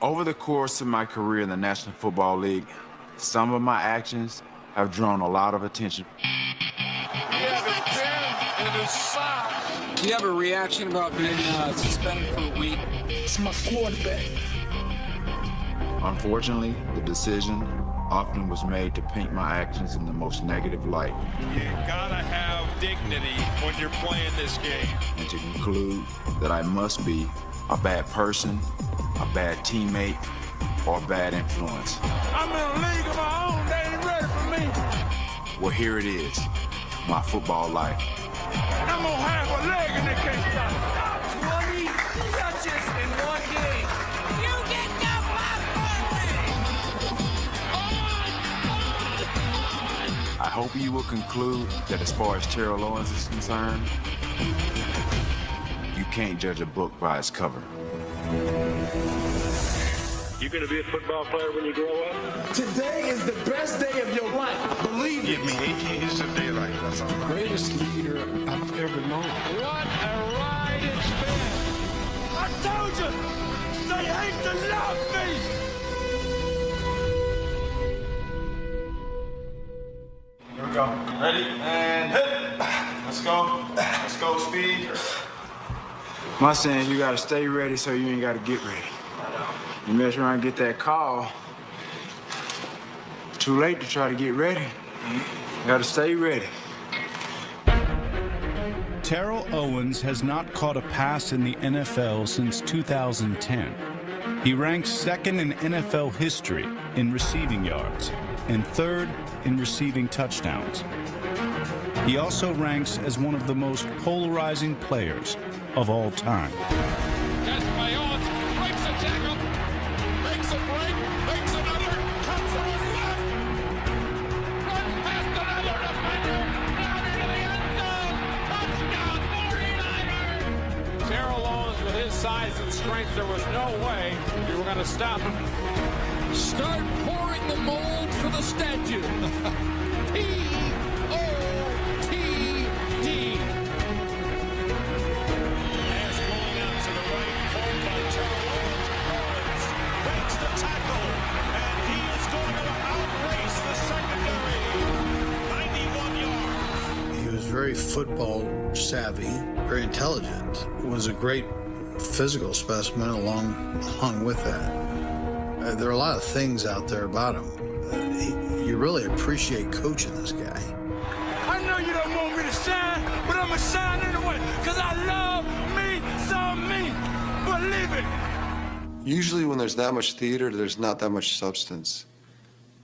Over the course of my career in the National Football League, some of my actions have drawn a lot of attention. He have his pen in his sock. Do you have a reaction about being suspended for a week? It's my quarterback. Unfortunately, the decision often was made to paint my actions in the most negative light. You gotta have dignity when you're playing this game. And to conclude that I must be a bad person, a bad teammate, or a bad influence. I'm in a league of my own. They ain't ready for me. Well, here it is, my football life. I'm gonna have a leg and they can't stop. 20 touches in one game. You get down my birthday! I hope you will conclude that as far as Terrell Owens is concerned, you can't judge a book by its cover. You gonna be a football player when you grow up? Today is the best day of your life. Believe Give me 18 years of daylight. That's all. Greatest leader I've ever known. What a ride it's been. I told you, they hate to love me. Here we go. Ready? And hit. Let's go. Let's go, speed. My saying is you gotta stay ready so you ain't gotta get ready. You mess around and get that call, too late to try to get ready. You gotta stay ready. Terrell Owens has not caught a pass in the NFL since 2010. He ranks second in NFL history in receiving yards and third in receiving touchdowns. He also ranks as one of the most polarizing players of all time. Just by Owens, breaks a tackle, makes a break, makes another, comes to his left, runs past another defender, down into the end zone, touchdown 49ers! Terrell Owens, with his size and strength, there was no way you were going to stop him. Start pouring the mold for the statue. P-O-T-D. Pass going out to the right, caught by Terrell Owens. Owens breaks the tackle, and he is going to outrace the secondary. 91 yards. He was very football savvy, very intelligent, was a great physical specimen along with that. There are a lot of things out there about him. You really appreciate coaching this guy. I know you don't want me to shine, but I'm going to shine anyway, because I love me some me. Believe it. Usually when there's that much theater, there's not that much substance.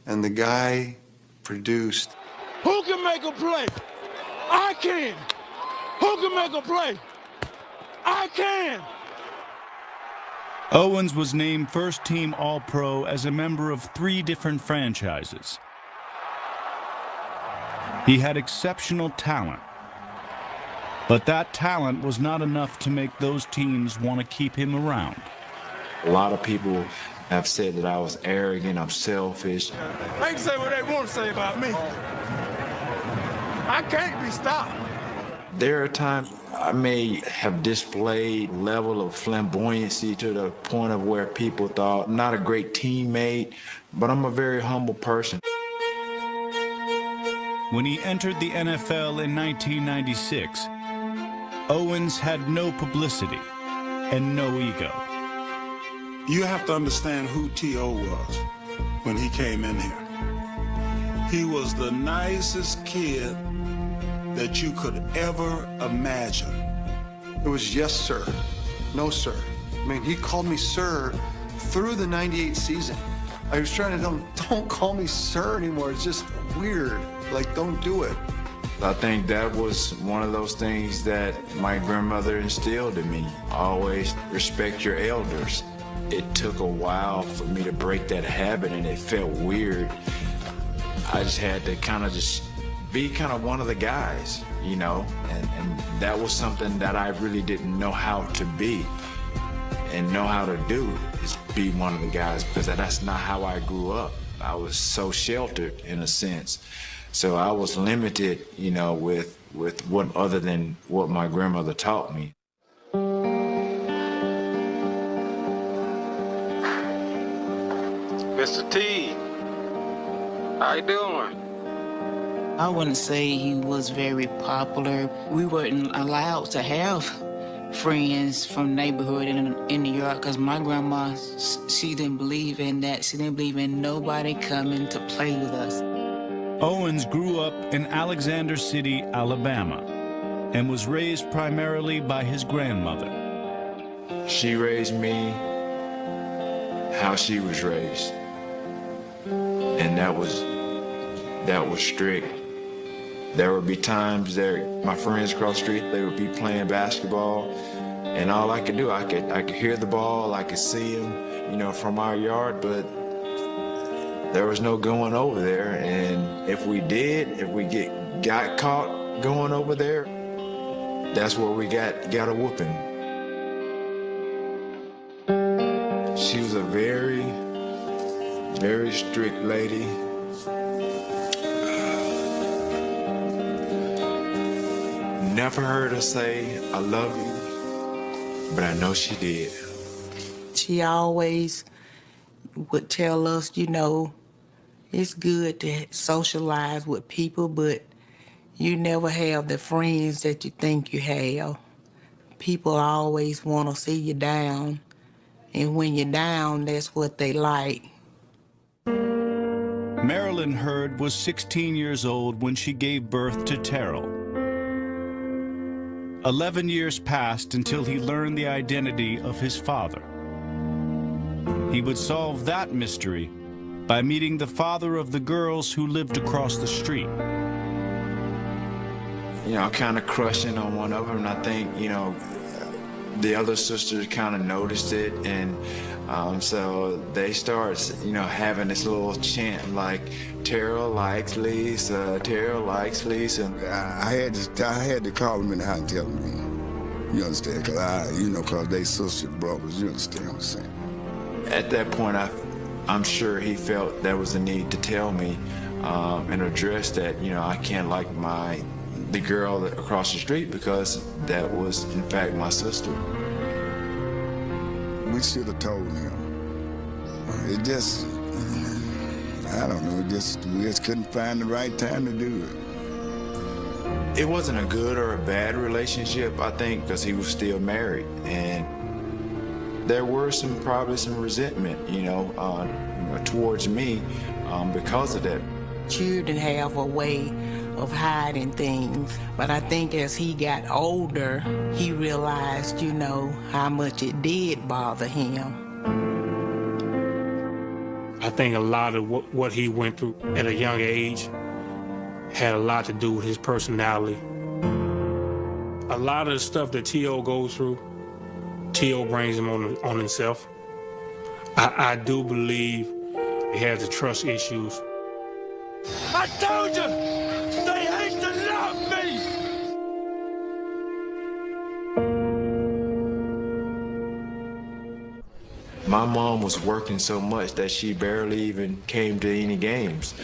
And the guy produced. Who can make a play? I can. Who can make a play? I can. Owens was named first-team All-Pro as a member of 3 different franchises. He had exceptional talent, but that talent was not enough to make those teams want to keep him around. A lot of people have said that I was arrogant, I'm selfish. They can say what they want to say about me. I can't be stopped. There are times I may have displayed level of flamboyancy to the point of where people thought I'm not a great teammate, but I'm a very humble person. When he entered the NFL in 1996, Owens had no publicity and no ego. You have to understand who T.O. was when he came in here. He was the nicest kid that you could ever imagine. It was yes, sir. No, sir. I mean, he called me sir through the 98 season. I was trying to tell him, don't call me sir anymore. It's just weird. Like, don't do it. I think that was one of those things that my grandmother instilled in me. Always respect your elders. It took a while for me to break that habit, and it felt weird. I just had to kind of just be kind of one of the guys, you know, and that was something that I really didn't know how to be and know how to do, is be one of the guys, because that's not how I grew up. I was so sheltered in a sense. So I was limited, you know, with what other than what my grandmother taught me. Mr. T, how you doing? I wouldn't say he was very popular. We weren't allowed to have friends from neighborhood in New York because my grandma, she didn't believe in that. She didn't believe in nobody coming to play with us. Owens grew up in Alexander City, Alabama, and was raised primarily by his grandmother. She raised me how she was raised, and that was strict. There would be times there, my friends across the street, they would be playing basketball, and all I could do, I could hear the ball, I could see them, you know, from our yard, but there was no going over there. And if we got caught going over there, that's where we got a whooping. She was a very, very strict lady. Never heard her say, "I love you," but I know she did. She always would tell us, you know, it's good to socialize with people, but you never have the friends that you think you have. People always want to see you down, and when you're down, that's what they like. Marilyn Hurd was 16 years old when she gave birth to Terrell. 11 years passed until he learned the identity of his father. He would solve that mystery by meeting the father of the girls who lived across the street. You know, kind of crushing on one of them, and I think, you know, the other sisters kind of noticed it, and so they start, you know, having this little chant like, Terrell likes Lisa, Terrell likes Lisa. I had to call them in the house and tell them, you understand, because they sisters, brothers, you understand what I'm saying. At that point, I'm sure he felt there was a need to tell me and address that, you know, I can't like the girl across the street because that was, in fact, my sister. We should have told him. It just, I don't know, we just couldn't find the right time to do it. It wasn't a good or a bad relationship, I think, because he was still married. And there were probably some resentment, you know, towards me because of that. Children have a way of hiding things, but I think as he got older, he realized, you know, how much it did bother him. I think a lot of what he went through at a young age had a lot to do with his personality. A lot of the stuff that T.O. goes through, T.O. brings him on himself. I do believe he has the trust issues. I told you! They hate to love me! My mom was working so much that she barely even came to any games.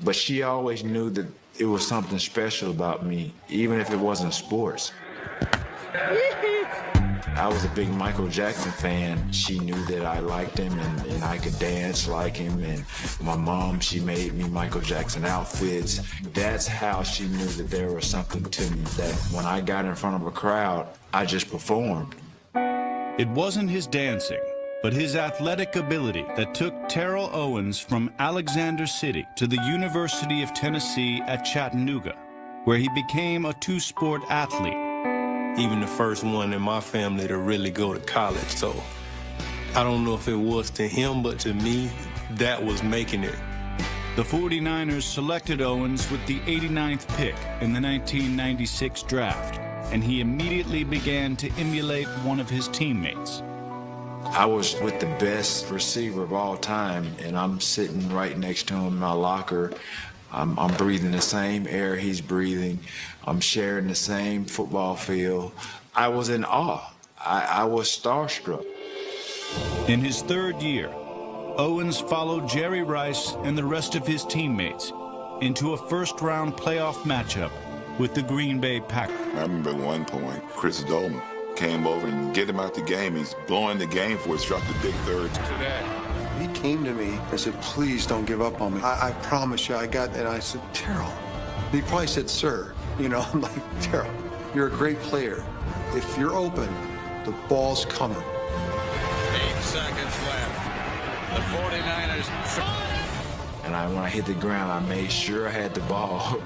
But she always knew that it was something special about me, even if it wasn't sports. I was a big Michael Jackson fan. She knew that I liked him and I could dance like him. And my mom, she made me Michael Jackson outfits. That's how she knew that there was something to me, that when I got in front of a crowd, I just performed. It wasn't his dancing, but his athletic ability that took Terrell Owens from Alexander City to the University of Tennessee at Chattanooga, where he became a two-sport athlete. Even the first one in my family to really go to college. So I don't know if it was to him, but to me, that was making it. The 49ers selected Owens with the 89th pick in the 1996 draft, and he immediately began to emulate one of his teammates. I was with the best receiver of all time, and I'm sitting right next to him in my locker. I'm breathing the same air he's breathing. I'm sharing the same football field. I was in awe. I was starstruck. In his third year, Owens followed Jerry Rice and the rest of his teammates into a first-round playoff matchup with the Green Bay Packers. I remember at one point, Chris Dolman came over and get him out the game. He's blowing the game for us, dropped the big third. To that, He came to me and said, please don't give up on me. I promise you, I got that. And I said, Terrell. He probably said, sir. You know, I'm like, Terrell, you're a great player. If you're open, the ball's coming. 8 seconds left. The 49ers. And when I hit the ground, I made sure I had the ball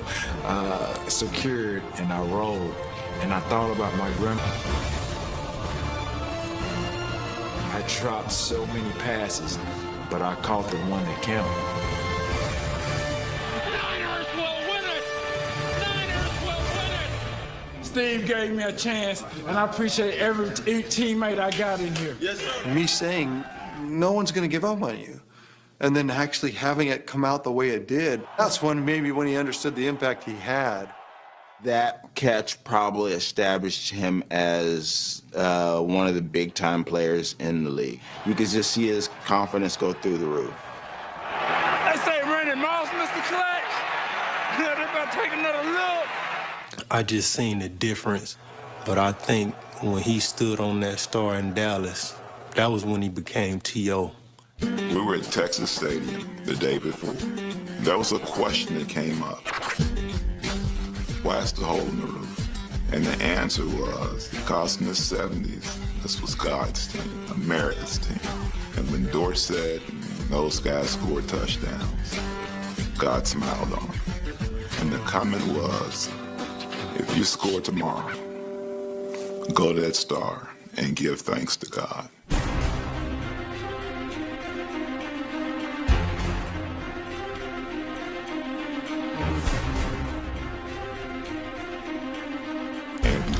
secured, and I rolled. And I thought about my grandma. I dropped so many passes, but I caught the one that counted. Niners will win it! Niners will win it! Steve gave me a chance, and I appreciate every teammate I got in here. Yes, sir. Me saying, no one's going to give up on you. And then actually having it come out the way it did, that's when he understood the impact he had. That catch probably established him as one of the big-time players in the league. You could just see his confidence go through the roof. They say Randy Moss, Mr. Clutch. They're about to take another look. I just seen the difference, but I think when he stood on that star in Dallas, that was when he became T.O. We were at Texas Stadium the day before. There was a question that came up. Why's the hole in the roof? And the answer was, because in the 70s, this was God's team, America's team. And when Dorsett and those guys scored touchdowns, God smiled on them. And the comment was, if you score tomorrow, go to that star and give thanks to God.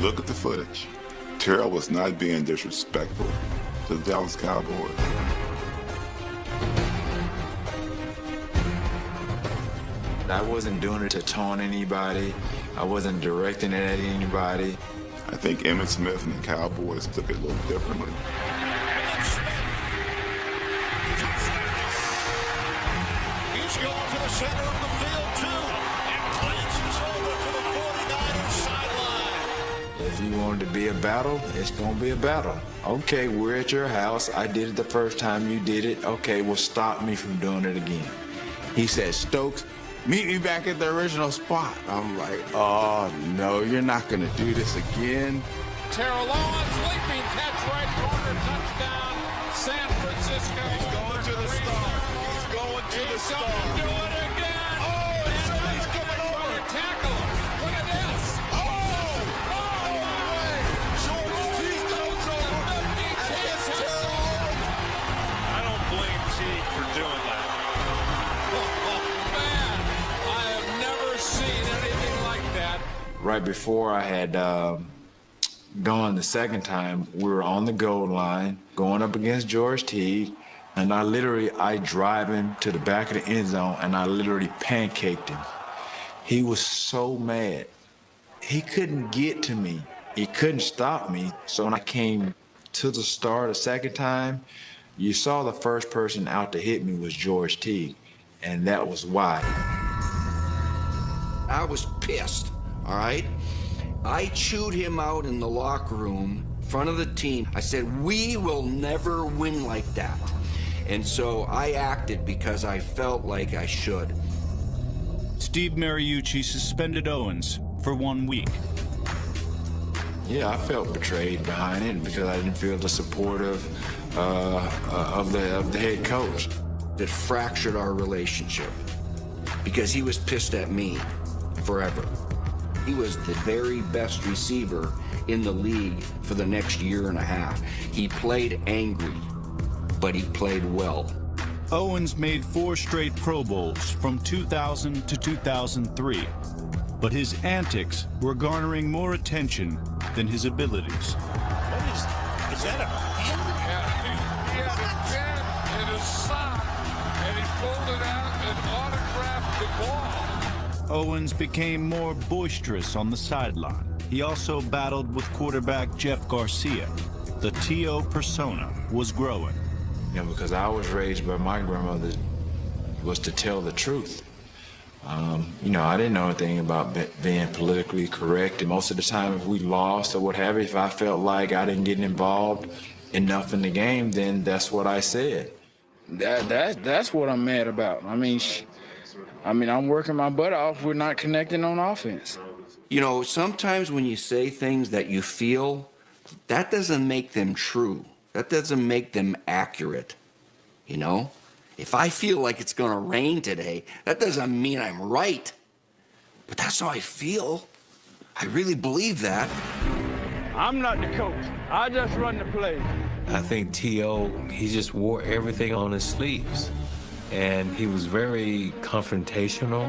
Look at the footage. Terrell was not being disrespectful to the Dallas Cowboys. I wasn't doing it to taunt anybody. I wasn't directing it at anybody. I think Emmitt Smith and the Cowboys took it a little differently. He's going to the center of the field, too. And glances over to the 49ers sideline. If you wanted to be a battle, it's going to be a battle. Okay, we're at your house. I did it the first time you did it. Okay, well, stop me from doing it again. He said, Stokes, meet me back at the original spot. I'm like, oh, no, you're not going to do this again. Terrell Owens, leaping catch, right corner, touchdown, San Francisco. He's going to the star. He's going to the star. He's going to do it again. Oh, and he's coming over. Tackle him. Look at this. I don't blame T for doing that. Man, I have never seen anything like that. Right before I had gone the second time, we were on the goal line, going up against George Teague, and I drive him to the back of the end zone, and I literally pancaked him. He was so mad. He couldn't get to me. He couldn't stop me. So when I came to the star the second time, you saw the first person out to hit me was George Teague, and that was why. I was pissed, all right? I chewed him out in the locker room in front of the team. I said, we will never win like that. And so I acted because I felt like I should. Steve Mariucci suspended Owens for 1 week. Yeah, I felt betrayed behind it because I didn't feel the support of the head coach. It fractured our relationship because he was pissed at me forever. He was the very best receiver in the league for the next year and a half. He played angry, but he played well. Owens made 4 straight Pro Bowls from 2000 to 2003, but his antics were garnering more attention than his abilities. Is that a pen? He had a pen in his sock, and he pulled it out and autographed the ball. Owens became more boisterous on the sideline. He also battled with quarterback Jeff Garcia. The T.O. persona was growing. You know, because I was raised by my grandmother was to tell the truth. You know, I didn't know anything about being politically correct. And most of the time, if we lost or what have you, if I felt like I didn't get involved enough in the game, then that's what I said. That's what I'm mad about. I mean, I'm working my butt off. We're not connecting on offense. You know, sometimes when you say things that you feel, that doesn't make them true. That doesn't make them accurate. You know? If I feel like it's going to rain today, that doesn't mean I'm right. But that's how I feel. I really believe that. I'm not the coach. I just run the play. I think T.O., he just wore everything on his sleeves. And he was very confrontational.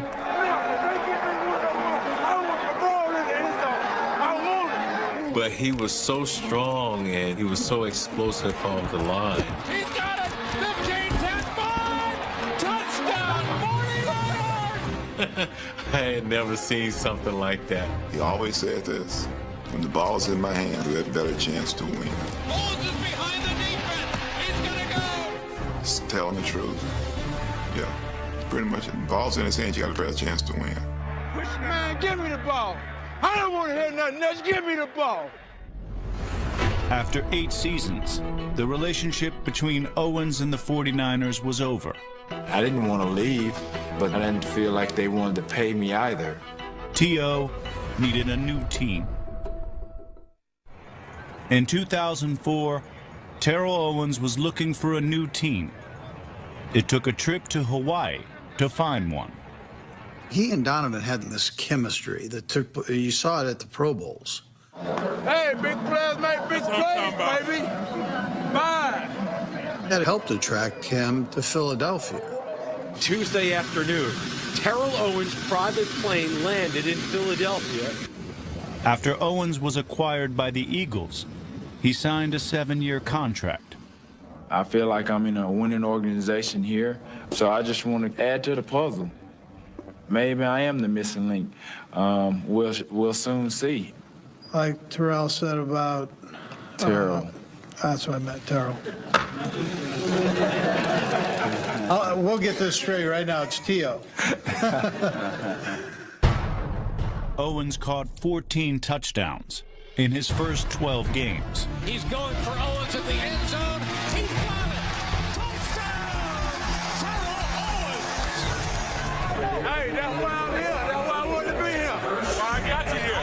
But he was so strong and he was so explosive on the line. He's got it! 15-10-5! Touchdown! 49ers! I had never seen something like that. He always said this: when the ball's in my hand, we have a better chance to win. Owens is behind the defense. He's gonna go. Just telling the truth. Yeah, pretty much. The ball's in his hand, you got a better chance to win. Man, give me the ball. I don't want to hear nothing else. Give me the ball. After 8 seasons, the relationship between Owens and the 49ers was over. I didn't want to leave, but I didn't feel like they wanted to pay me either. T.O. needed a new team. In 2004, Terrell Owens was looking for a new team. It took a trip to Hawaii to find one. He and Donovan had this chemistry that took, you saw it at the Pro Bowls. Hey, big players make big plays, baby. Bye. That helped attract him to Philadelphia. Tuesday afternoon, Terrell Owens' private plane landed in Philadelphia. After Owens was acquired by the Eagles, he signed a 7-year contract. I feel like I'm in a winning organization here, so I just want to add to the puzzle. Maybe I am the missing link. We'll soon see. Like Terrell said about... Terrell. That's what I meant, Terrell. We'll get this straight right now. It's T.O. Owens caught 14 touchdowns in his first 12 games. He's going for Owens in the end zone. He's got it. Touchdown! Terrell Owens! Hey, that's why I'm here. That's why I wanted to be here. Why I got you here.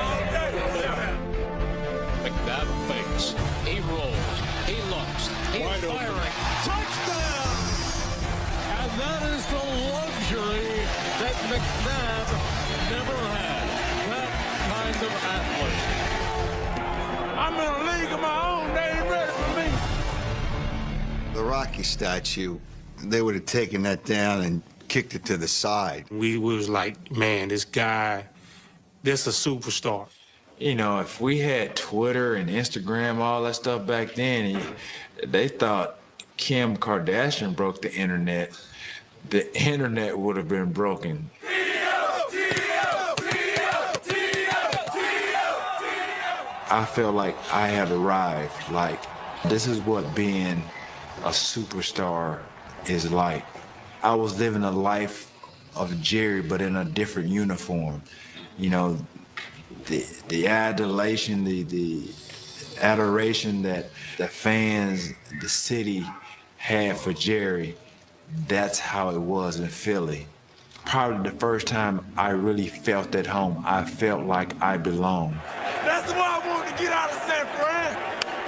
McNabb fakes. He rolls. He looks. He's firing. Touchdown! And that is the luxury that McNabb never had. That kind of athlete. I'm in a league of my own. They ain't ready for me. The Rocky statue, they would have taken that down and kicked it to the side. We was like, man, this guy, this a superstar. You know, if we had Twitter and Instagram, all that stuff back then, they thought Kim Kardashian broke the internet. The internet would have been broken. I feel like I have arrived. Like, this is what being a superstar is like. I was living a life of Jerry, but in a different uniform. You know, the adulation, the adoration that the fans, the city had for Jerry, that's how it was in Philly. Probably the first time I really felt at home. I felt like I belonged. That's why I wanted to get out of San Fran.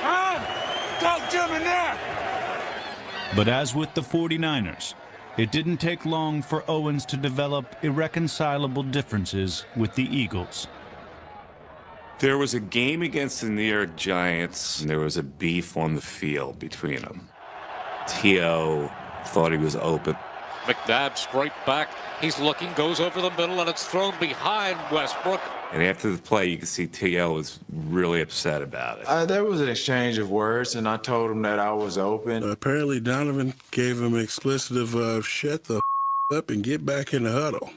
Huh? Talk to me now. But as with the 49ers, it didn't take long for Owens to develop irreconcilable differences with the Eagles. There was a game against the New York Giants, and there was a beef on the field between them. T.O. thought he was open. McNabb straight back. He's looking, goes over the middle, and it's thrown behind Westbrook. And after the play, you can see T.O. was really upset about it. There was an exchange of words, and I told him that I was open. Apparently, Donovan gave him explicitive of shut the up and get back in the huddle.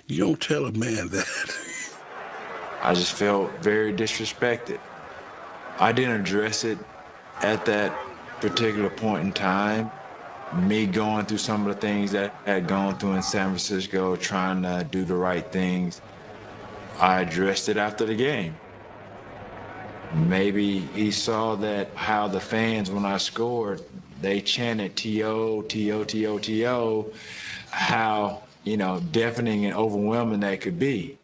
You don't tell a man that. I just felt very disrespected. I didn't address it at that particular point in time. Me going through some of the things that I had gone through in San Francisco, trying to do the right things, I addressed it after the game. Maybe he saw that how the fans, when I scored, they chanted T.O., T.O., T.O., T.O., how, deafening and overwhelming that could be.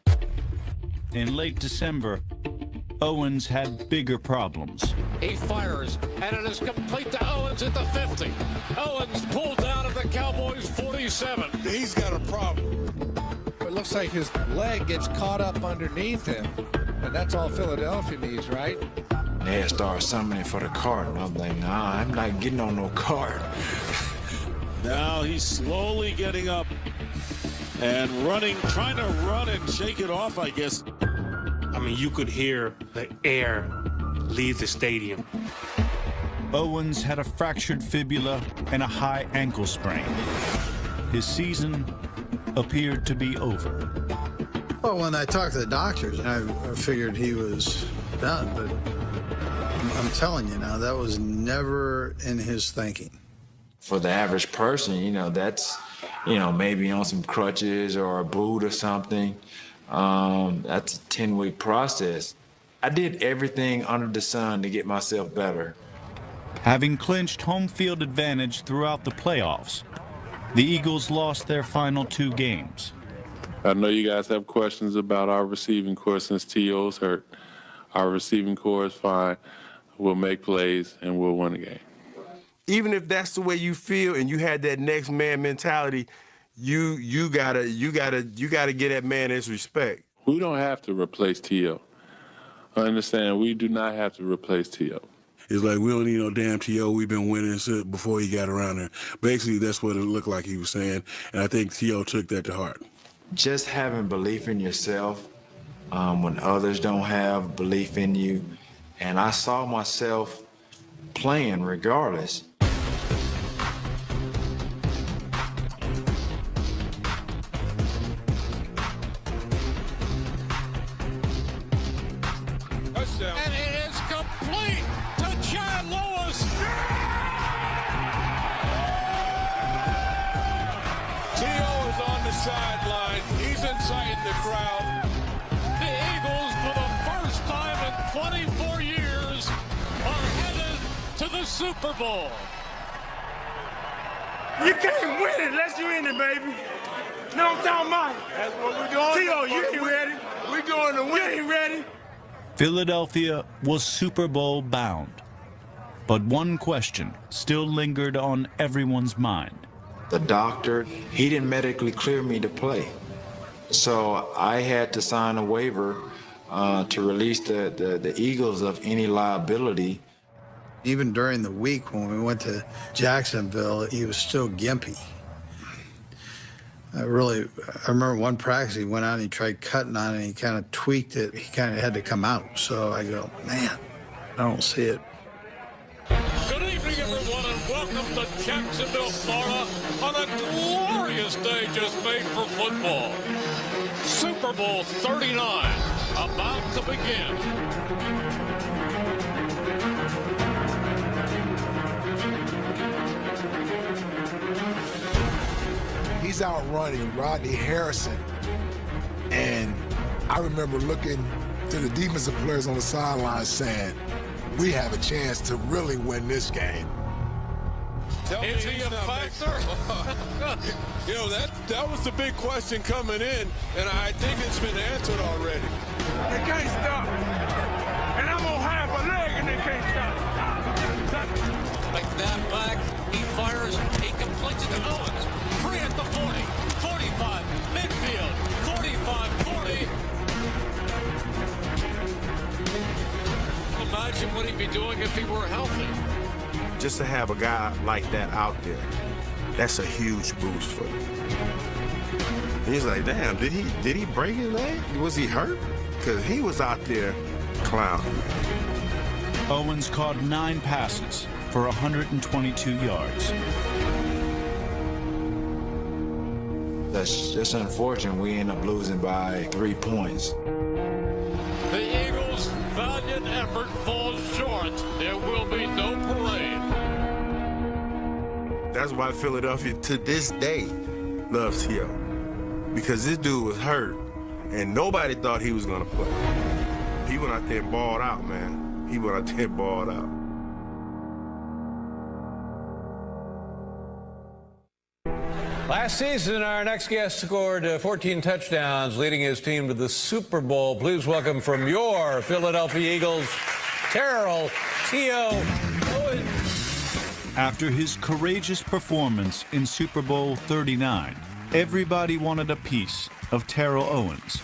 In late December, Owens had bigger problems. He fires, and it is complete to Owens at the 50. Owens pulled down at the Cowboys 47. He's got a problem. It looks like his leg gets caught up underneath him, and that's all Philadelphia needs, right? They had started summoning for the cart, and I'm like, nah, I'm not getting on no cart. Now he's slowly getting up and running, trying to run and shake it off, I guess. I mean, you could hear the air leave the stadium. Owens had a fractured fibula and a high ankle sprain. His season appeared to be over. Well, when I talked to the doctors, I figured he was done, but I'm telling you now, that was never in his thinking. For the average person, that's, maybe on some crutches or a boot or something. That's a 10-week process. I did everything under the sun to get myself better. Having clinched home field advantage throughout the playoffs, the Eagles lost their final 2 games. I know you guys have questions about our receiving corps since T.O.'s hurt. Our receiving corps is fine. We'll make plays and we'll win the game. Even if that's the way you feel and you had that next man mentality, you gotta get that man his respect. We don't have to replace T.O. I understand, we do not have to replace T.O. It's like, we don't need no damn T.O. We've been winning since before he got around there. Basically, that's what it looked like he was saying, and I think T.O. took that to heart. Just having belief in yourself when others don't have belief in you. And I saw myself playing regardless. Touchdown. And it is complete to John Lewis. T.O. is on the sideline. He's inciting the crowd. The Eagles, for the first time in 24 years, are headed to the Super Bowl. You can't win it unless you're in it, baby. No, I'm talking about. That's what we're doing. T.O., you ain't ready. We're doing the win. You ain't ready. Philadelphia was Super Bowl bound. But one question still lingered on everyone's mind. The doctor, he didn't medically clear me to play. So I had to sign a waiver to release the Eagles of any liability. Even during the week when we went to Jacksonville, he was still gimpy. I remember one practice he went out and he tried cutting on it and he kind of tweaked it. He kind of had to come out. So I go, man, I don't see it. Good evening, everyone, and welcome to Jacksonville, Florida, on a glorious day just made for football. Super Bowl 39, about to begin. He's out running Rodney Harrison. And I remember looking to the defensive players on the sideline saying, we have a chance to really win this game. Is he a factor? That was the big question coming in, and I think it's been answered already. They can't stop. And I'm on half a leg and they can't stop. Like that back, he fires, he completes it to Owens. Free at the 40, 45, midfield, 45, 40. Imagine what he'd be doing if he were healthy. Just to have a guy like that out there, that's a huge boost for him. And he's like, damn, did he break his leg? Was he hurt? Because he was out there clowning. Owens caught 9 passes for 122 yards. That's just unfortunate. We end up losing by 3 points. The Eagles' valiant effort falls short. There will be no parade. That's why Philadelphia, to this day, loves T.O. Because this dude was hurt, and nobody thought he was going to play. He went out there and balled out, man. He went out there and balled out. Last season, our next guest scored 14 touchdowns, leading his team to the Super Bowl. Please welcome from your Philadelphia Eagles, Terrell Owens. After his courageous performance in Super Bowl 39, everybody wanted a piece of Terrell Owens.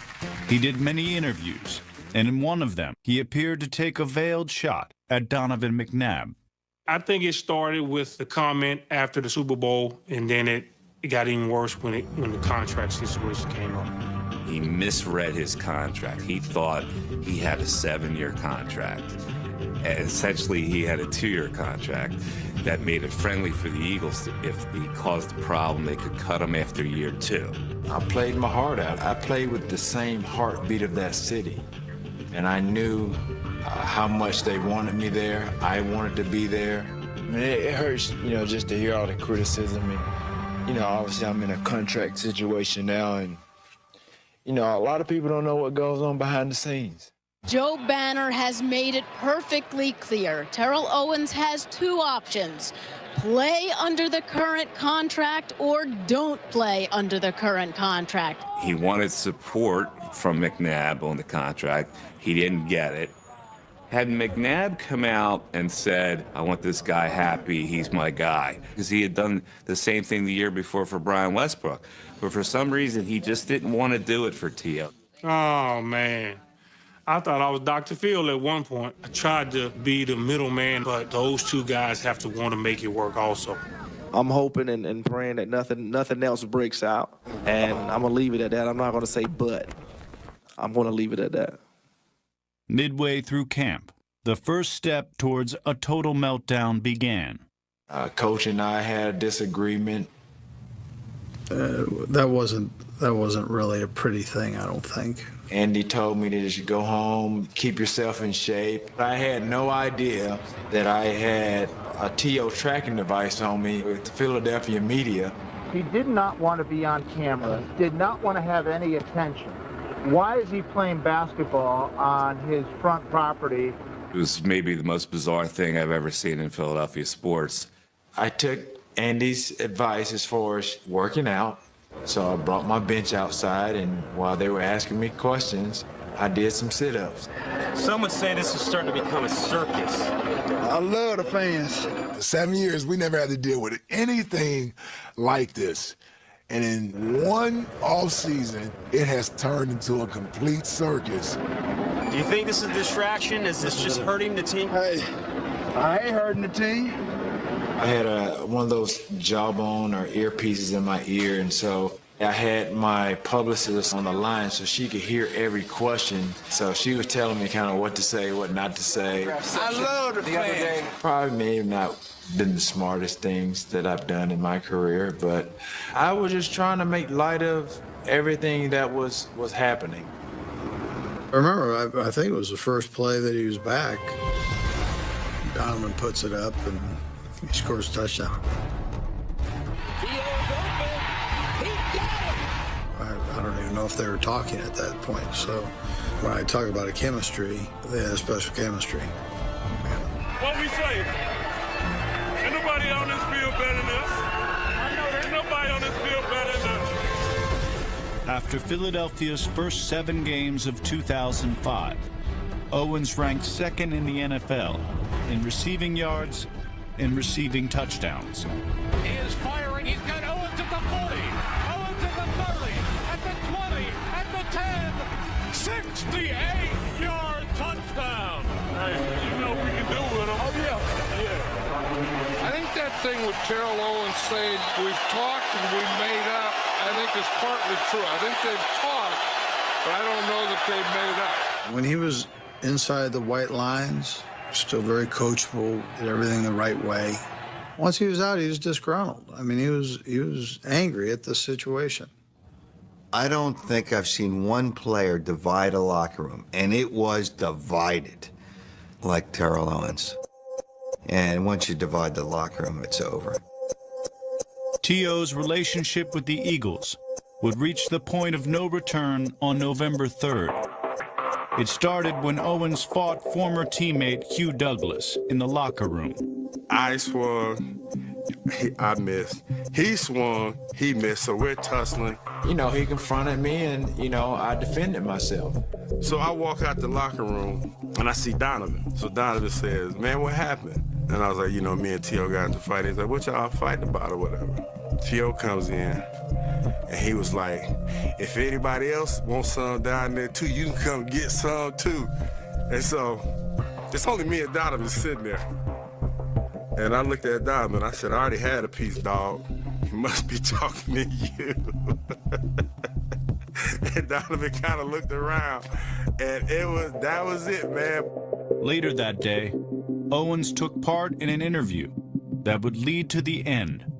He did many interviews, and in one of them, he appeared to take a veiled shot at Donovan McNabb. I think it started with the comment after the Super Bowl, and then it got even worse when the contract situation came up. He misread his contract. He thought he had a 7-year contract. And essentially, he had a 2-year contract that made it friendly for the Eagles. If he caused a problem, they could cut him after year 2. I played my heart out. I played with the same heartbeat of that city. And I knew how much they wanted me there. I wanted to be there. I mean, it hurts, just to hear all the criticism. And, obviously I'm in a contract situation now. And, a lot of people don't know what goes on behind the scenes. Joe Banner has made it perfectly clear. Terrell Owens has 2 options. Play under the current contract or don't play under the current contract. He wanted support from McNabb on the contract. He didn't get it. Had McNabb come out and said, I want this guy happy, he's my guy, because he had done the same thing the year before for Brian Westbrook. But for some reason, he just didn't want to do it for T.O. Oh, man. I thought I was Dr. Phil at one point. I tried to be the middleman, but those 2 guys have to want to make it work also. I'm hoping and praying that nothing else breaks out, and I'm going to leave it at that. I'm not going to say but. I'm going to leave it at that. Midway through camp, the first step towards a total meltdown began. Coach and I had a disagreement. That wasn't really a pretty thing, I don't think. Andy told me to just go home, keep yourself in shape. I had no idea that I had a TO tracking device on me with the Philadelphia media. He did not want to be on camera, did not want to have any attention. Why is he playing basketball on his front property? It was maybe the most bizarre thing I've ever seen in Philadelphia sports. I took Andy's advice as far as working out. So I brought my bench outside, and while they were asking me questions, I did some sit-ups. Some would say this is starting to become a circus. I love the fans. For 7 years, we never had to deal with anything like this. And in one off-season, it has turned into a complete circus. Do you think this is a distraction? Is this just hurting the team? Hey, I ain't hurting the team. I had one of those jawbone or earpieces in my ear, and so I had my publicist on the line so she could hear every question. So she was telling me kind of what to say, what not to say. I love the fans. Probably may have not been the smartest things that I've done in my career, but I was just trying to make light of everything that was happening. I remember, I think it was the first play that he was back. Donovan puts it up and he scores a touchdown. I don't even know if they were talking at that point. So when I talk about a chemistry, they had a special chemistry. What we say? Ain't nobody on this field better than us. Ain't nobody on this field better than us. After Philadelphia's first 7 games of 2005, Owens ranked 2nd in the NFL in receiving yards and receiving touchdowns. He is firing. He's got Owens at the 40, Owens at the 30, at the 20, at the 10. 68-yard touchdown. Hey, you know we can do with him. Oh, yeah. I think that thing with Terrell Owens saying we've talked and we've made up, I think is partly true. I think they've talked, but I don't know that they've made up. When he was inside the white lines, still very coachable, did everything the right way. Once he was out, he was disgruntled. I mean, he was angry at the situation. I don't think I've seen one player divide a locker room, and it was divided like Terrell Owens. And once you divide the locker room, it's over. T.O.'s relationship with the Eagles would reach the point of no return on November 3rd. It started when Owens fought former teammate Hugh Douglas in the locker room. I swore I missed. He swung, he missed, so we're tussling. You know, he confronted me and, you know, I defended myself. So I walk out the locker room and I see Donovan. So Donovan says, man, what happened? And I was like, you know, me and T.O. got into fight. He's like, what y'all fighting about or whatever? T.O. comes in and he was like, if anybody else wants some down there too, you can come get some too. And so it's only me and Donovan sitting there. And I looked at Donovan, I said, I already had a piece, dog. He must be talking to you. And Donovan kind of looked around, and that was it, man. Later that day, Owens took part in an interview that would lead to the end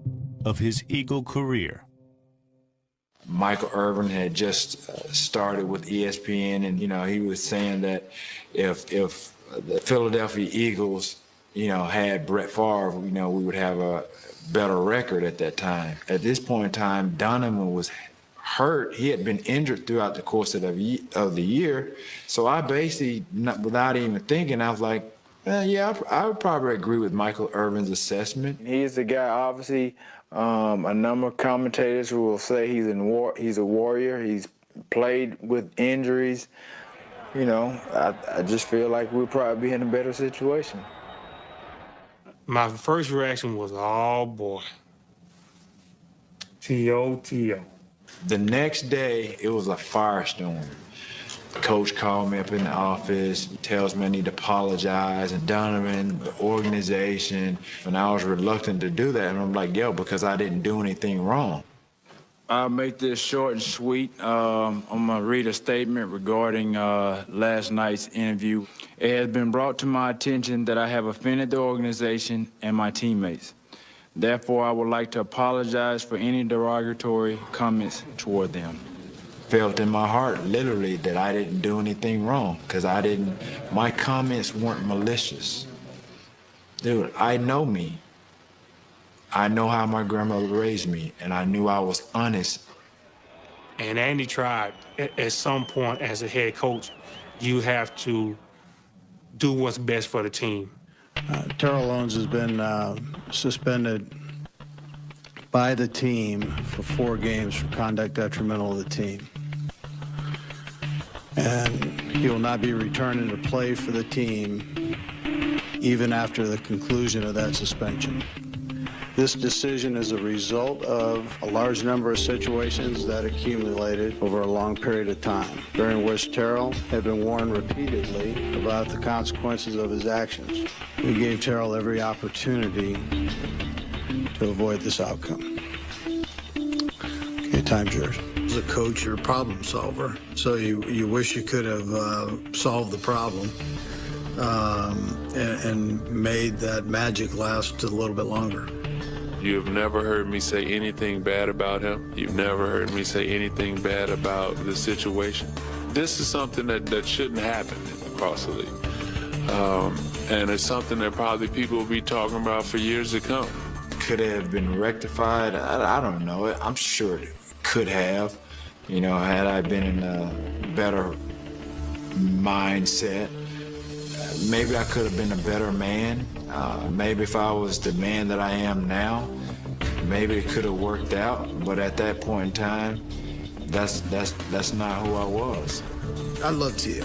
of his Eagle career. Michael Irvin had just started with ESPN, and, you know, he was saying that if the Philadelphia Eagles, you know, had Brett Favre, you know, we would have a better record at that time. At this point in time, Donovan was hurt. He had been injured throughout the course of the year. So I basically, without even thinking, I was like, yeah, I would probably agree with Michael Irvin's assessment. He's the guy, obviously, a number of commentators who will say he's a warrior. He's played with injuries. You know, I just feel like we'll probably be in a better situation. My first reaction was, oh, boy. T.O. The next day, it was a firestorm. The coach called me up in the office, tells me I need to apologize, and Donovan, the organization, and I was reluctant to do that, and I'm like, yo, because I didn't do anything wrong. I'll make this short and sweet. I'm gonna read a statement regarding last night's interview. It has been brought to my attention that I have offended the organization and my teammates. Therefore, I would like to apologize for any derogatory comments toward them. Felt in my heart, literally, that I didn't do anything wrong, because my comments weren't malicious. Dude, I know me. I know how my grandmother raised me, and I knew I was honest. And Andy tried, at some point as a head coach, you have to do what's best for the team. Terrell Owens has been suspended by the team for 4 games for conduct detrimental to the team. And he will not be returning to play for the team even after the conclusion of that suspension. This decision is a result of a large number of situations that accumulated over a long period of time, during which Terrell had been warned repeatedly about the consequences of his actions. We gave Terrell every opportunity to avoid this outcome. Okay, time's yours. As a coach, you're a problem solver, so you wish you could have solved the problem and made that magic last a little bit longer. You've never heard me say anything bad about him. You've never heard me say anything bad about the situation. This is something that shouldn't happen across the league. And it's something that probably people will be talking about for years to come. Could it have been rectified? I don't know. I'm sure it could have. You know, had I been in a better mindset, maybe I could have been a better man. Maybe if I was the man that I am now, maybe it could have worked out. But at that point in time, that's not who I was. I love T.O.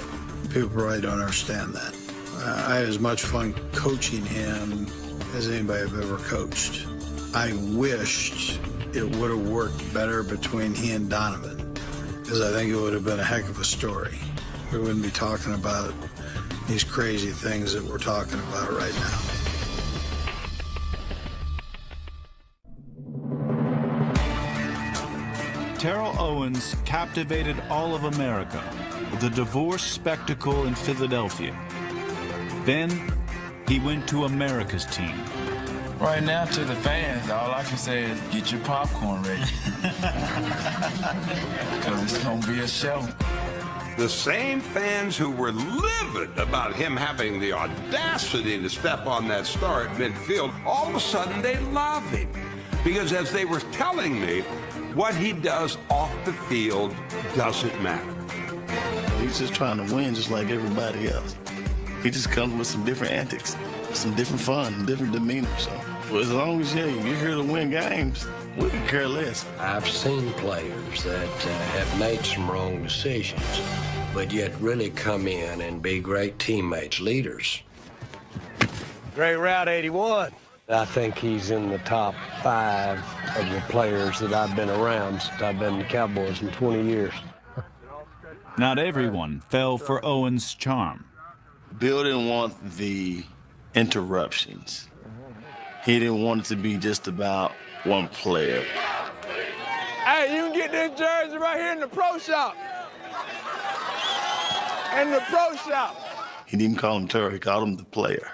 People probably don't understand that. I had as much fun coaching him as anybody I've ever coached. I wished it would have worked better between he and Donovan, because I think it would have been a heck of a story. We wouldn't be talking about these crazy things that we're talking about right now. Terrell Owens captivated all of America with a divorce spectacle in Philadelphia. Then he went to America's team. Right now, to the fans, all I can say is get your popcorn ready. Because it's going to be a show. The same fans who were livid about him having the audacity to step on that star at midfield, all of a sudden they love him. Because as they were telling me, what he does off the field doesn't matter. He's just trying to win just like everybody else. He just comes with some different antics, some different fun, different demeanor. So Well, as long as you're here to win games, we can care less. I've seen players that have made some wrong decisions, but yet really come in and be great teammates, leaders. Great route, 81. I think he's in the top 5 of the players that I've been around since I've been in the Cowboys in 20 years. Not everyone fell for Owens' charm. Bill didn't want the interruptions. He didn't want it to be just about one player. Hey, you can get this jersey right here in the pro shop. In the pro shop. He didn't call him Terrell, he called him the player.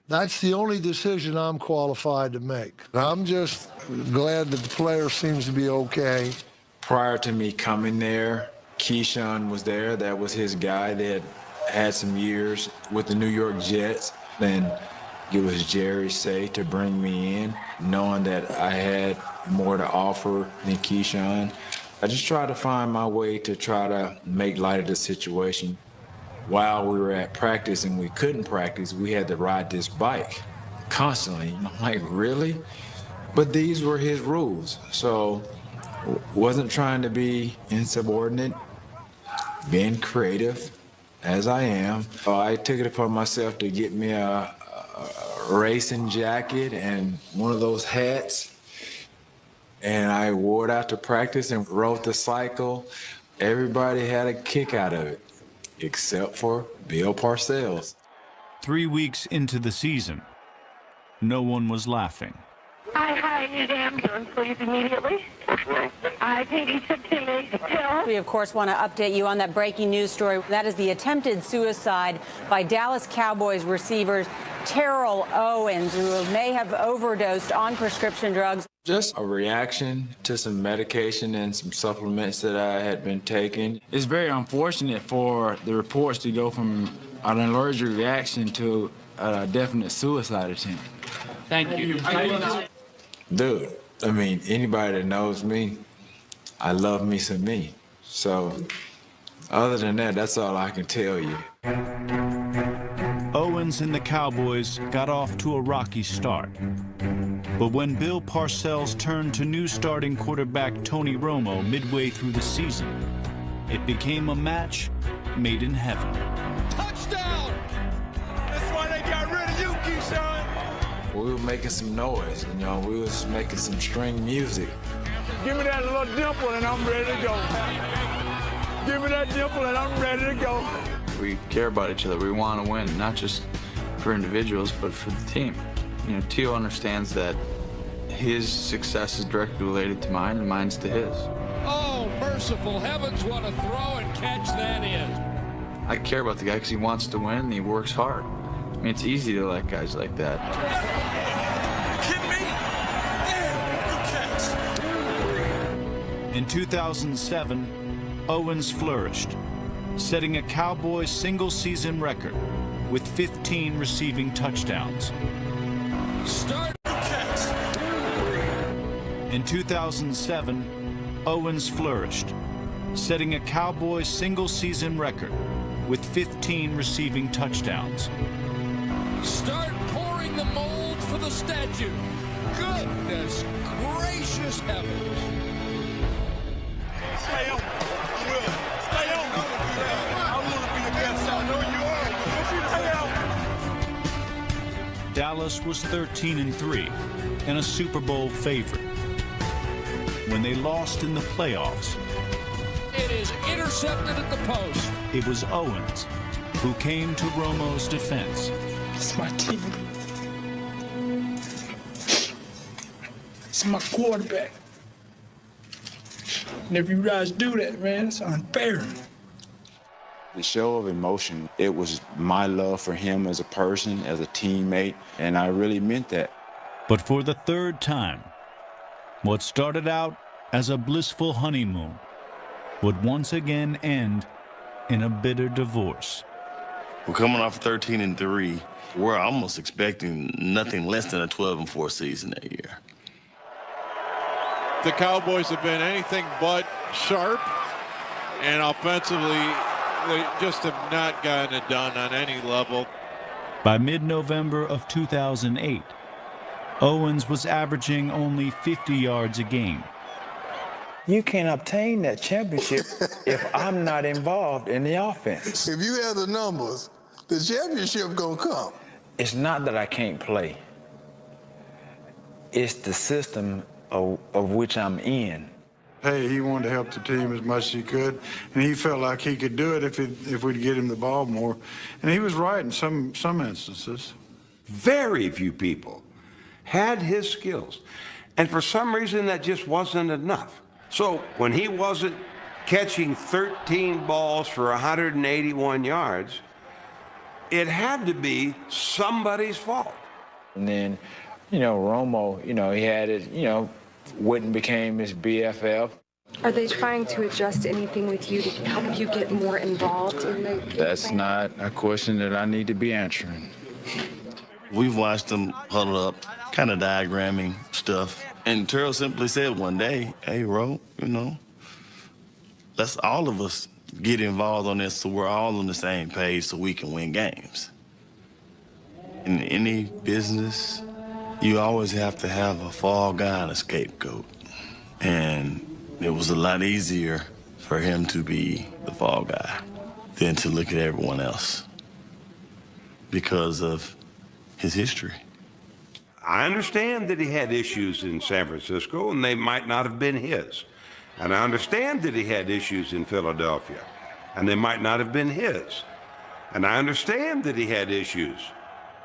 That's the only decision I'm qualified to make. I'm just glad that the player seems to be okay. Prior to me coming there, Keyshawn was there. That was his guy that had some years with the New York Jets. Then it was Jerry's say to bring me in, knowing that I had more to offer than Keyshawn. I just tried to find my way to try to make light of the situation. While we were at practice and we couldn't practice, we had to ride this bike constantly. And I'm like, really? But these were his rules. So wasn't trying to be insubordinate, being creative as I am. I took it upon myself to get me a racing jacket and one of those hats. And I wore it out to practice and rode the cycle. Everybody had a kick out of it, except for Bill Parcells. 3 weeks into the season, no one was laughing. I need ambulance, please, immediately. I think he took to me. We, of course, want to update you on that breaking news story. That is the attempted suicide by Dallas Cowboys receivers Terrell Owens, who may have overdosed on prescription drugs. Just a reaction to some medication and some supplements that I had been taking. It's very unfortunate for the reports to go from an allergic reaction to a definite suicide attempt. Thank you. Dude, I mean, anybody that knows me, I love me some me. So, other than that, that's all I can tell you. Owens and the Cowboys got off to a rocky start. But when Bill Parcells turned to new starting quarterback Tony Romo midway through the season, it became a match made in heaven. Touchdown! That's why they got rid of you, Keyshawn. We were making some noise, you know, we was making some string music. Give me that little dimple and I'm ready to go. Give me that dimple and I'm ready to go. We care about each other. We want to win, not just for individuals, but for the team. You know, Tio understands that his success is directly related to mine and mine's to his. Oh, merciful heavens, what a throw and catch that is. I care about the guy because he wants to win and he works hard. I mean, it's easy to like guys like that. Kidding me? Damn, good catch. In 2007, Owens flourished, setting a Cowboys single-season record with 15 receiving touchdowns. Start catch. In 2007, Owens flourished, setting a Cowboys single-season record with 15 receiving touchdowns. Start pouring the mold for the statue. Goodness gracious heavens. Stay on. You will. Stay on. I want to be the best. I know you are. Stay on. Dallas was 13-3 and a Super Bowl favorite. When they lost in the playoffs, It is intercepted at the post. it was Owens who came to Romo's defense. It's my team. It's my quarterback. And if you guys do that, man, it's unfair. The show of emotion, it was my love for him as a person, as a teammate, and I really meant that. But for the third time, what started out as a blissful honeymoon would once again end in a bitter divorce. We're coming off 13-3. We're almost expecting nothing less than a 12-4 season that year. The Cowboys have been anything but sharp, and offensively, they just have not gotten it done on any level. By mid-November of 2008, Owens was averaging only 50 yards a game. You can't obtain that championship if I'm not involved in the offense. If you have the numbers, the championship gonna come. It's not that I can't play. It's the system of which I'm in. Hey, he wanted to help the team as much as he could, and he felt like he could do it if we'd get him the ball more. And he was right in some instances. Very few people had his skills, and for some reason that just wasn't enough. So when he wasn't catching 13 balls for 181 yards, it had to be somebody's fault. And then, Romo, he had it, Witten became his BFF. Are they trying to adjust anything with you to help you get more involved in the That's plan? not a question that I need to be answering. We've watched them huddle up, kind of diagramming stuff. And Terrell simply said one day, hey, Ro, let's all of us get involved on this so we're all on the same page so we can win games. In any business, you always have to have a fall guy and a scapegoat. And it was a lot easier for him to be the fall guy than to look at everyone else because of his history. I understand that he had issues in San Francisco, and they might not have been his. And I understand that he had issues in Philadelphia, and they might not have been his. And I understand that he had issues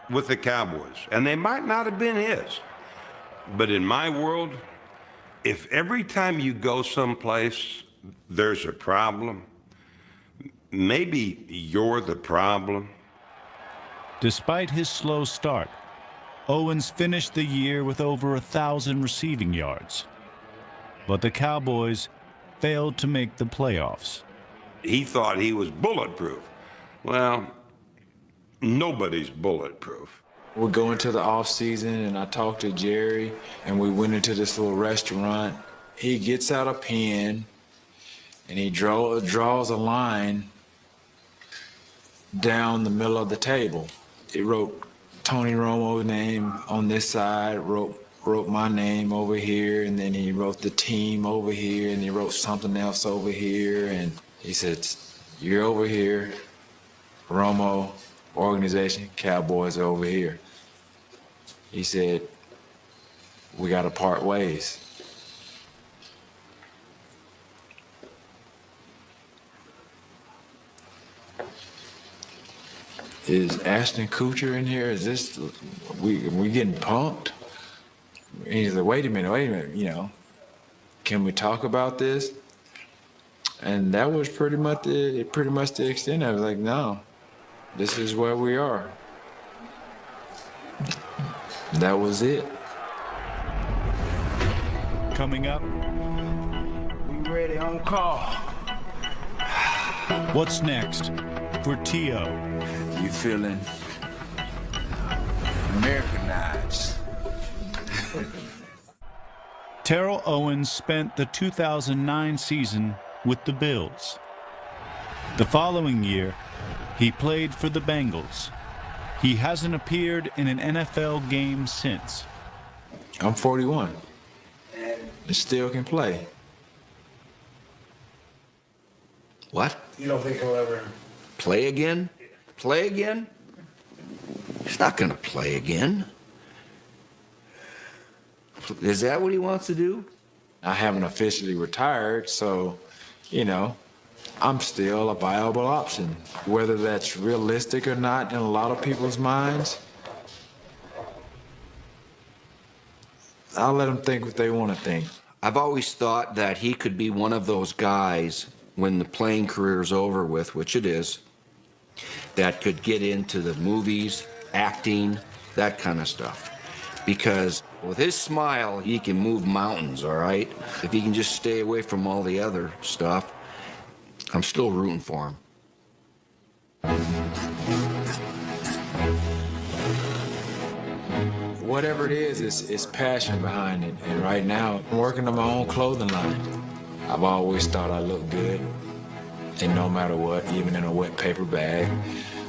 with the Cowboys, and they might not have been his. But in my world, if every time you go someplace there's a problem, maybe you're the problem. Despite his slow start, Owens finished the year with over 1,000 receiving yards. But the Cowboys failed to make the playoffs. He thought he was bulletproof. Well, nobody's bulletproof. We go into the off season, and I talked to Jerry, and we went into this little restaurant. He gets out a pen, and he draws a line down the middle of the table. He wrote Tony Romo's name on this side, wrote my name over here, and then he wrote the team over here, and he wrote something else over here, and he said, "You're over here, Romo, organization, Cowboys are over here." He said, "We got to part ways." Is Ashton Kutcher in here? Is this, we getting punked? And he's like, wait a minute, can we talk about this? And that was pretty much the extent. I was like, no, this is where we are. That was it. Coming up, We ready on call. what's next for T.O.? You feeling Americanized? Terrell Owens spent the 2009 season with the Bills. The following year, he played for the Bengals. He hasn't appeared in an NFL game since. I'm 41 and still can play. What? You don't think he'll ever... Play again? Play again? He's not going to play again. Is that what he wants to do? I haven't officially retired, so, I'm still a viable option. Whether that's realistic or not in a lot of people's minds, I'll let them think what they want to think. I've always thought that he could be one of those guys when the playing career's over with, which it is, that could get into the movies, acting, that kind of stuff. Because with his smile, he can move mountains, all right? If he can just stay away from all the other stuff, I'm still rooting for him. Whatever it is, it's passion behind it. And right now, I'm working on my own clothing line. I've always thought I looked good. And no matter what, even in a wet paper bag,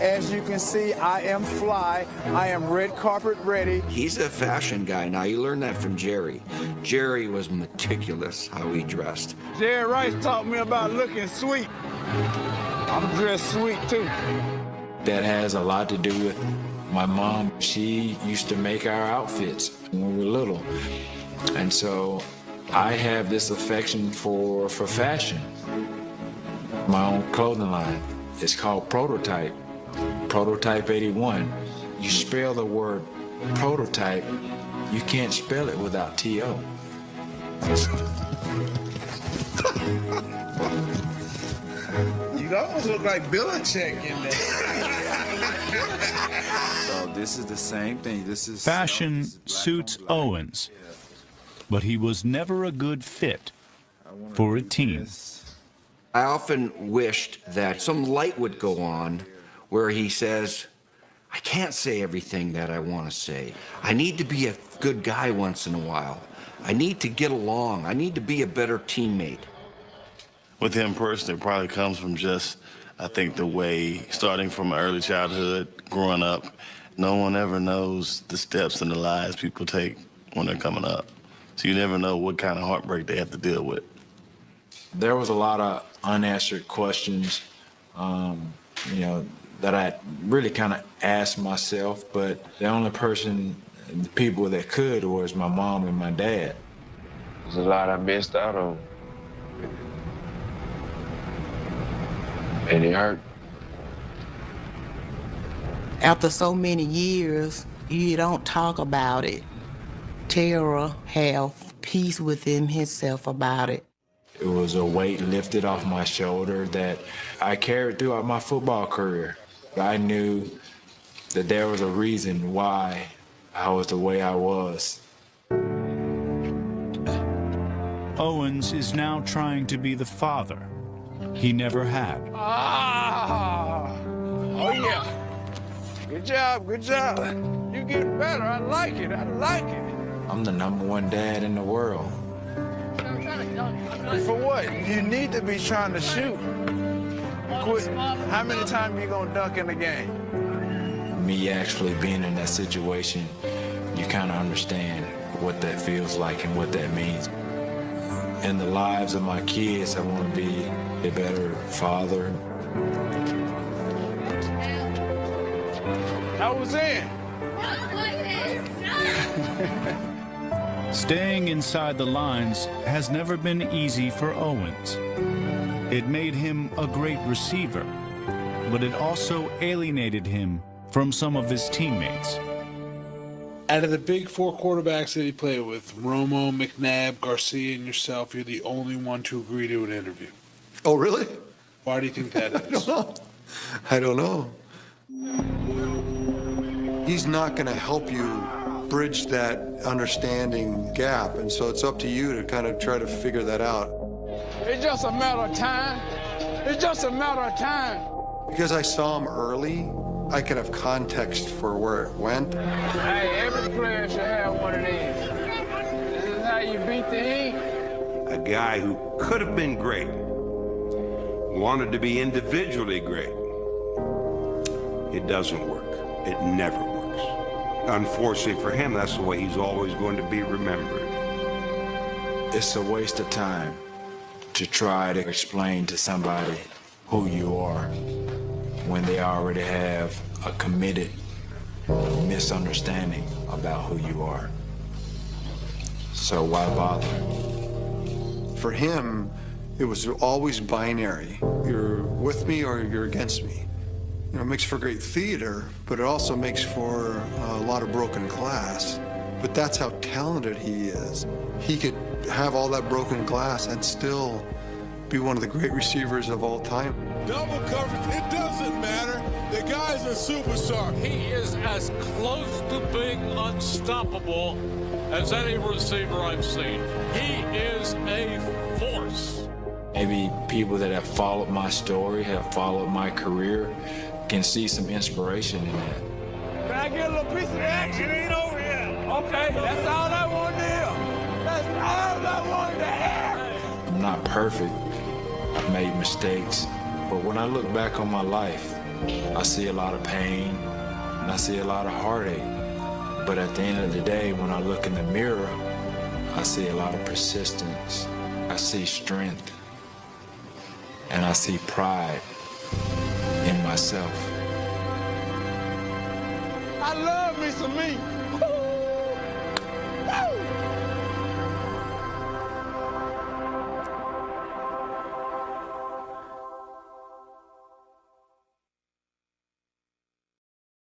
As you can see, I am fly. I am red carpet ready. He's a fashion guy. Now, you learned that from Jerry. Jerry was meticulous how he dressed. Jerry Rice taught me about looking sweet. I'm dressed sweet, too. That has a lot to do with my mom. She used to make our outfits when we were little. And so I have this affection for fashion. My own clothing line. It's called Prototype. Prototype 81. You spell the word prototype, you can't spell it without T-O. You almost look like Belichick in there. So this is the same thing. This is Fashion suits Owens, but he was never a good fit for a team. I often wished that some light would go on where he says, I can't say everything that I want to say. I need to be a good guy once in a while. I need to get along. I need to be a better teammate. With him personally, it probably comes from just, I think, the way, starting from early childhood, growing up, no one ever knows the steps and the lies people take when they're coming up. So you never know what kind of heartbreak they have to deal with. There was a lot of unanswered questions, that I really kind of asked myself, but the only the people that could was my mom and my dad. There's a lot I missed out on. And it hurt. After so many years, you don't talk about it. Terrell have peace within himself about it. It was a weight lifted off my shoulder that I carried throughout my football career. I knew that there was a reason why I was the way I was. Owens is now trying to be the father he never had. Oh, yeah. Good job, good job. You get better. I like it, I like it. I'm the #1 dad in the world. For what? You need to be trying to shoot. Quit. How many times you gonna dunk in the game? Me actually being in that situation, you kind of understand what that feels like and what that means. In the lives of my kids, I want to be a better father. I was in. Staying inside the lines has never been easy for Owens. It made him a great receiver, but it also alienated him from some of his teammates. Out of the big four quarterbacks that he played with, Romo, McNabb, Garcia, and yourself, you're the only one to agree to an interview. Oh, really? Why do you think that is? I don't know. He's not going to help you bridge that understanding gap, and so it's up to you to kind of try to figure that out. It's just a matter of time. It's just a matter of time. Because I saw him early, I can have context for where it went. Hey, every player should have one of these. This is how you beat the heat. A guy who could have been great, wanted to be individually great. It doesn't work. It never works. Unfortunately for him, that's the way he's always going to be remembered. It's a waste of time to try to explain to somebody who you are when they already have a committed misunderstanding about who you are. So why bother? For him, it was always binary. You're with me or you're against me. You know, it makes for great theater, but it also makes for a lot of broken glass. But that's how talented he is. He could have all that broken glass and still be one of the great receivers of all time. Double coverage, it doesn't matter. The guy's a superstar. He is as close to being unstoppable as any receiver I've seen. He is a force. Maybe people that have followed my story, have followed my career, can see some inspiration in that. Can I get a little piece of the action? It ain't over yet. Okay, that's all I want to hear. That's all I wanted to hear. I'm not perfect. I've made mistakes. But when I look back on my life, I see a lot of pain, and I see a lot of heartache. But at the end of the day, when I look in the mirror, I see a lot of persistence. I see strength. And I see pride in myself. I love me some me.